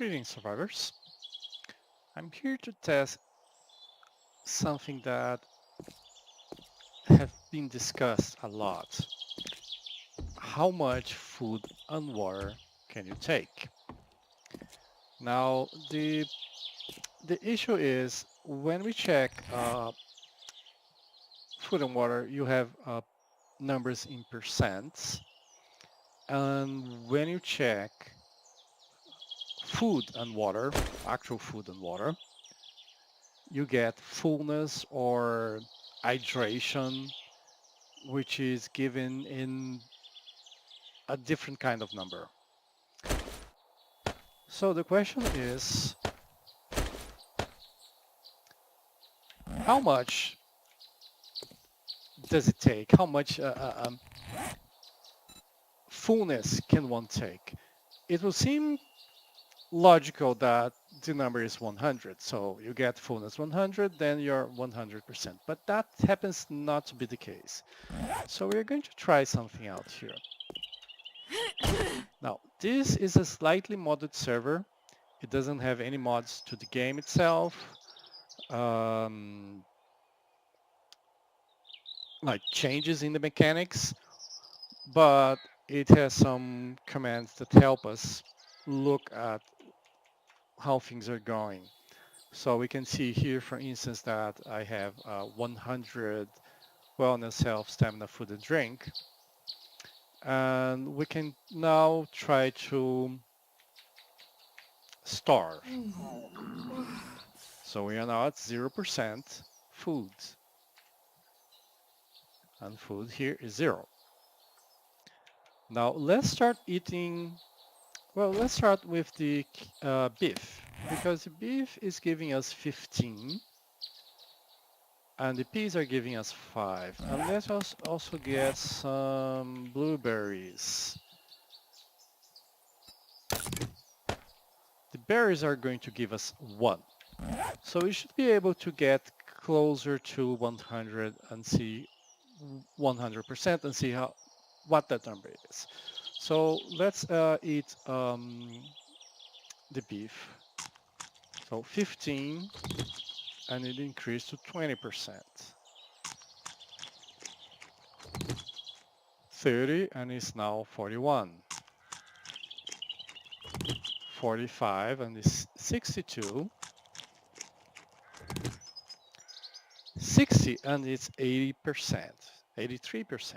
Greetings, survivors. I'm here to test something that have been discussed a lot. How much food and water can you take? Now, the issue is when we check food and water, you have numbers in percents, and when you check food and water, actual food and water, you get fullness or hydration, which is given in a different kind of number. So the question is, how much does it take? How much fullness can one take? It will seem logical that the number is 100. So you get fullness 100, then you're 100%. But that happens not to be the case. So we're going to try something out here. Now, this is a slightly modded server. It doesn't have any mods to the game itself. Um, like changes in the mechanics, but it has some commands that help us look at how things are going. So we can see here, for instance, that I have 100 wellness, health, stamina, food, and drink. And we can now try to starve. So we are now at 0% food. And food here is 0. Now let's start eating. Well, let's start with the beef, because the beef is giving us 15 and the peas are giving us 5. And let us also get some blueberries. The berries are going to give us 1. So we should be able to get closer to 100 and see 100% and see what that number is. So let's eat the beef. So 15, and it increased to 20%. 30, and it's now 41. 45, and it's 62. 60, and it's 80%, 83%.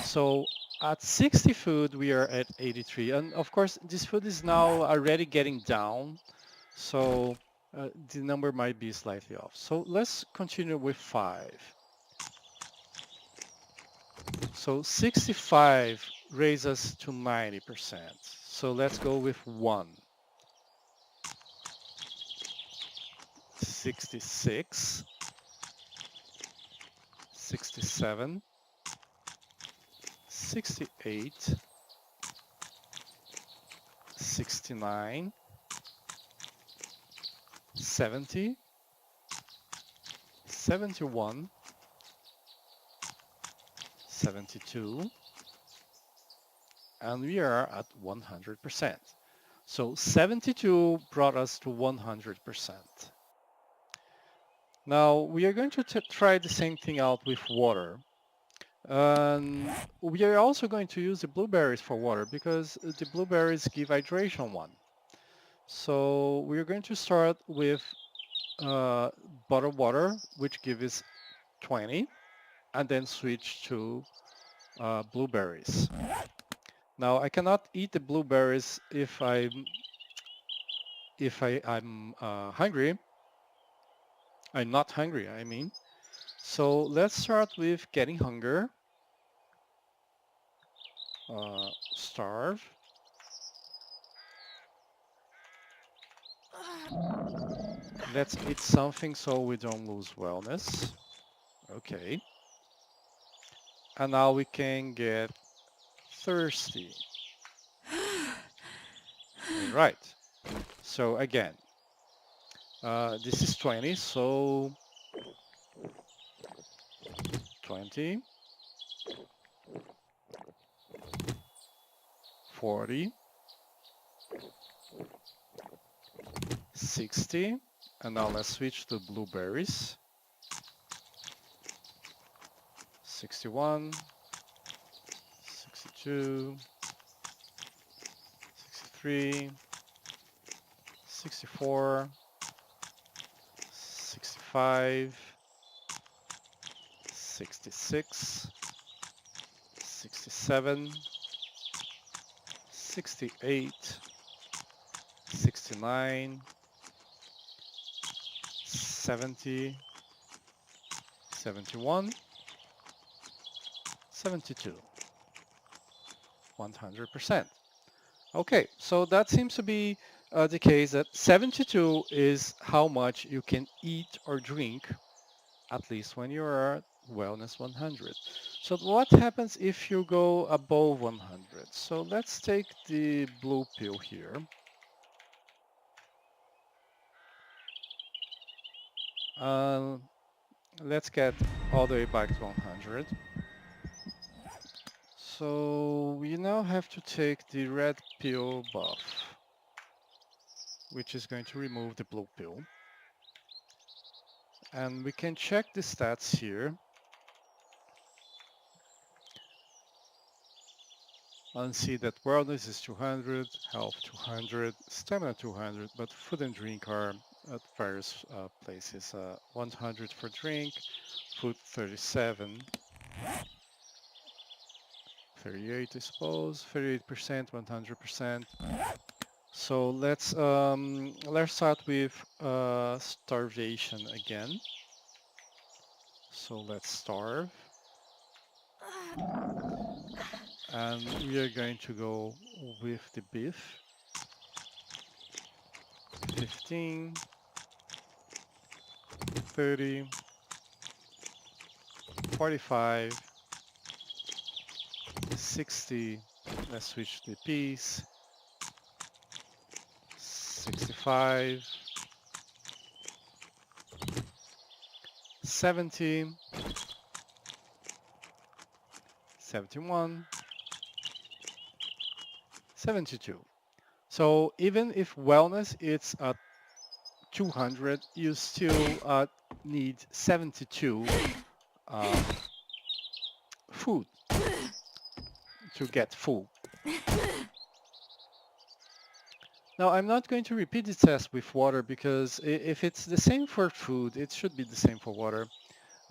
So at 60 food, we are at 83. And of course, this food is now already getting down. So the number might be slightly off. So let's continue with 5. So 65 raises us to 90%. So let's go with 1. 66, 67, 68, 69, 70, 71, 72, and we are at 100%. So 72 brought us to 100%. Now we are going to try the same thing out with water. We are also going to use the blueberries for water because the blueberries give hydration 1. So we're going to start with bottled water, which gives 20, and then switch to blueberries. Now I cannot eat the blueberries if I'm hungry. I'm not hungry, I mean. So let's start with getting hunger. Starve. Let's eat something so we don't lose wellness. Okay. And now we can get thirsty. Right. So again, this is 20, so 20, 40, 60. And now let's switch to blueberries. 61, 62, 63, 64, 65, 66, 67, 68, 69, 70, 71, 72, 100%. Okay, so that seems to be the case that 72 is how much you can eat or drink, at least when you're at wellness 100. So what happens if you go above 100? So let's take the blue pill here. Let's get all the way back to 100. So we now have to take the red pill buff, which is going to remove the blue pill. And we can check the stats here and see that wellness is 200, health 200, stamina 200, but food and drink are at various places. 100 for drink, food 37, 38 I suppose, 38%, 100%. So let's start with starvation again. So let's starve. And we are going to go with the beef. 15, 30, 45, 60. Let's switch to the peas. 65, 70, 71, 72. So even if wellness is at 200, you still need 72 food to get full. Now I'm not going to repeat the test with water because if it's the same for food, it should be the same for water.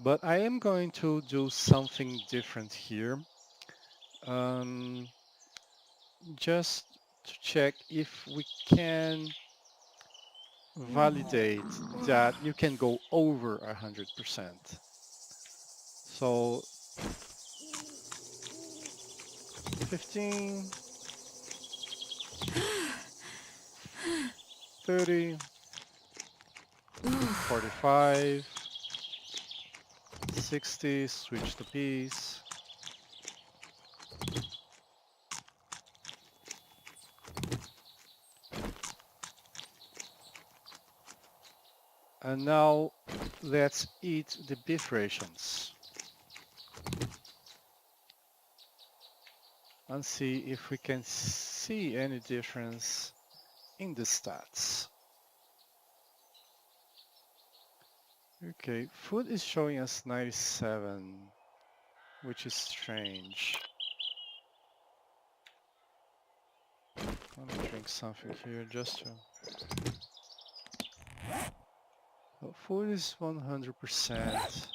But I am going to do something different here. Just to check if we can validate that you can go over 100%. So 15, 30, 45, 60, switch to peas. And now let's eat the beef rations and see if we can see any difference in the stats. Okay, food is showing us 97, which is strange. Let me drink something here just to... Well, food is 100%.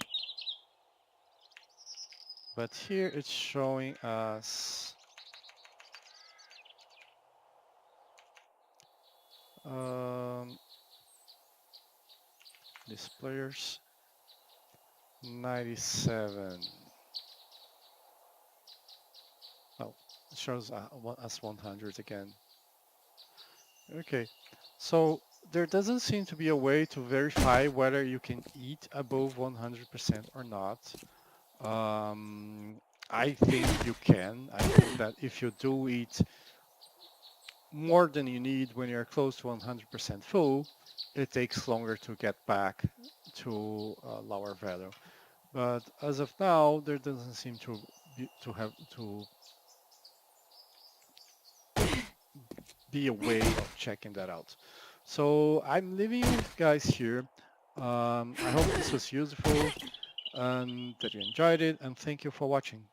But here it's showing us these players 97. Oh, it shows us 100 again. Okay, so there doesn't seem to be a way to verify whether you can eat above 100% or not. I think you can. I think that if you do eat more than you need when you're close to 100% full, it takes longer to get back to a lower value. But as of now, there doesn't seem to be a way of checking that out. So I'm leaving you guys here. I hope this was useful and that you enjoyed it, and thank you for watching.